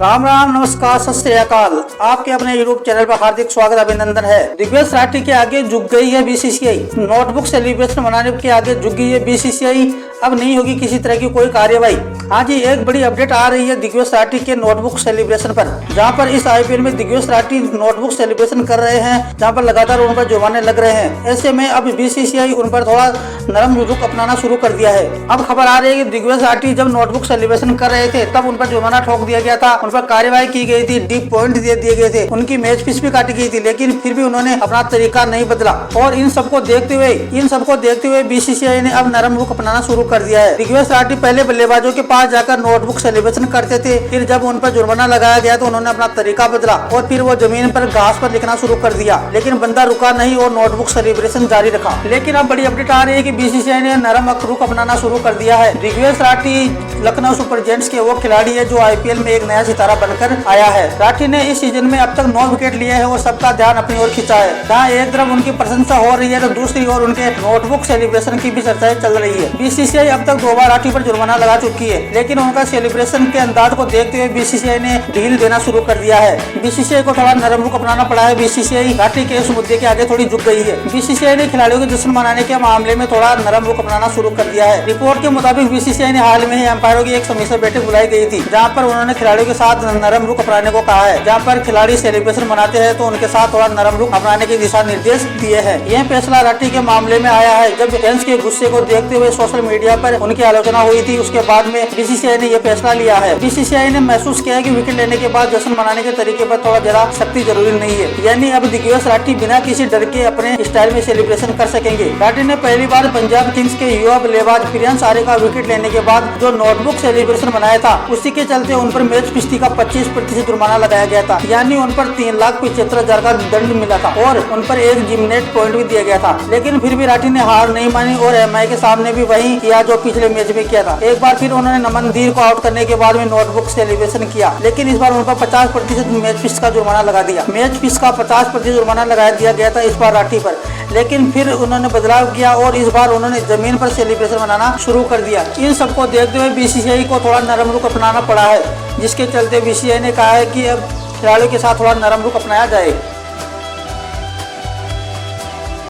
राम राम, नमस्कार, सत श्री अकाल। आपके अपने यूट्यूब चैनल पर हार्दिक स्वागत अभिनंदन है। दिग्विजय राठी के आगे झुक गई है बीसीसीआई। नोटबुक सेलिब्रेशन मनाने के आगे झुक गई है बीसीसीआई। अब नहीं होगी किसी तरह की कोई कार्यवाही। हाँ जी, एक बड़ी अपडेट आ रही है दिग्विजय राठी के नोटबुक सेलिब्रेशन पर, जहां पर इस आईपीएल में दिग्विजय राठी नोटबुक सेलिब्रेशन कर रहे हैं, जहां पर लगातार उन पर जुर्माने लग रहे हैं। ऐसे में अब बीसीसीआई उन पर थोड़ा नरम रुख अपनाना शुरू कर दिया है। अब खबर आ रही है कि दिग्विजय राठी जब नोटबुक सेलिब्रेशन कर रहे थे तब उन पर जुर्माना ठोक दिया गया था, उन पर कार्यवाही की गई थी, डीप पॉइंट दे दिए गए थे, उनकी मैच फीस भी काटी गई थी, लेकिन फिर भी उन्होंने अपना तरीका नहीं बदला। और इन सबको देखते हुए बीसीसीआई ने अब नरम रुख अपनाना शुरू कर दिया है। दिग्विजय राठी पहले बल्लेबाजों के पास जाकर नोटबुक सेलिब्रेशन करते थे, फिर जब उन पर जुर्माना लगाया गया तो उन्होंने अपना तरीका बदला और फिर वो जमीन पर घास पर लिखना शुरू कर दिया। लेकिन बंदा रुका नहीं और नोटबुक सेलिब्रेशन जारी रखा। लेकिन अब बड़ी अपडेट आ रही है कि बीसीसीआई ने नरम रुख अपनाना शुरू कर दिया है। दिग्विजय राठी लखनऊ सुपर जायंट्स के वो खिलाड़ी है जो आईपीएल में एक नया सितारा बनकर आया है। राठी ने इस सीजन में अब तक 9 विकेट लिए हैं और सबका ध्यान अपनी ओर खींचा है। जहाँ एक तरफ उनकी प्रशंसा हो रही है तो दूसरी ओर उनके नोटबुक सेलिब्रेशन की भी चर्चाएं चल रही है। बीसीसीआई अब तक 2 बार राठी पर जुर्माना लगा चुकी है, लेकिन उनका सेलिब्रेशन के अंदाज को देखते हुए बीसीसीआई ने ढील देना शुरू कर दिया है। बीसीसीआई को थोड़ा नरम रुख अपनाना पड़ा है। बीसीसीआई राठी के इस मुद्दे के आगे थोड़ी झुक गई है। बीसीसीआई ने खिलाड़ियों के जश्न मनाने के मामले में थोड़ा नरम रुख अपनाना शुरू कर दिया है। रिपोर्ट के मुताबिक बीसीसीआई ने हाल में ही अंपायरों की एक समीक्षा बैठक बुलाई गई थी, जहां पर उन्होंने खिलाड़ियों के साथ नरम रुख अपनाने को कहा है। जहां पर खिलाड़ी सेलिब्रेशन मनाते हैं तो उनके साथ थोड़ा नरम रुख अपनाने के दिशा निर्देश दिए हैं। यह फैसला राठी के मामले में आया है जब फैंस के गुस्से को देखते हुए सोशल मीडिया पर उनकी आलोचना हुई थी। उसके बाद में बीसीसीआई ने यह फैसला लिया है। बीसीसीआई ने महसूस किया है कि विकेट लेने के बाद जश्न मनाने के तरीके पर थोड़ा जरा सख्ती जरूरी नहीं है, यानी अब दिग्विजय राठी बिना किसी डर के अपने स्टाइल में सेलिब्रेशन कर सकेंगे। राठी ने पहली बार पंजाब किंग्स के युवा बल्लेबाज प्रियांश आर्य का विकेट लेने के बाद जो नोटबुक सेलिब्रेशन बनाया था, उसी के चलते उन पर मैच फीस का 25% जुर्माना लगाया गया था, यानी उन पर 3,75,000 का दंड मिला था और उन पर एक जिमनेट पॉइंट भी दिया गया था। लेकिन फिर भी राठी ने हार नहीं मानी और एमआई के सामने भी वही किया जो पिछले मैच में किया था। एक बार फिर उन्होंने नमन धीर को आउट करने के बाद में नोटबुक सेलिब्रेशन किया, लेकिन इस बार उन पर 50% मैच फीस का जुर्माना लगा दिया। मैच फीस का 50% जुर्माना लगा दिया गया था इस बार राठी पर, लेकिन फिर उन्होंने बदलाव किया और इस बार उन्होंने जमीन पर सेलिब्रेशन मनाना शुरू कर दिया। इन सबको देखते हुए बीसीसीआई को थोड़ा नरम रुख अपनाना पड़ा है, जिसके चलते बीसीसीआई ने कहा है कि अब खिलाड़ियों के साथ थोड़ा नरम रुख अपनाया जाए।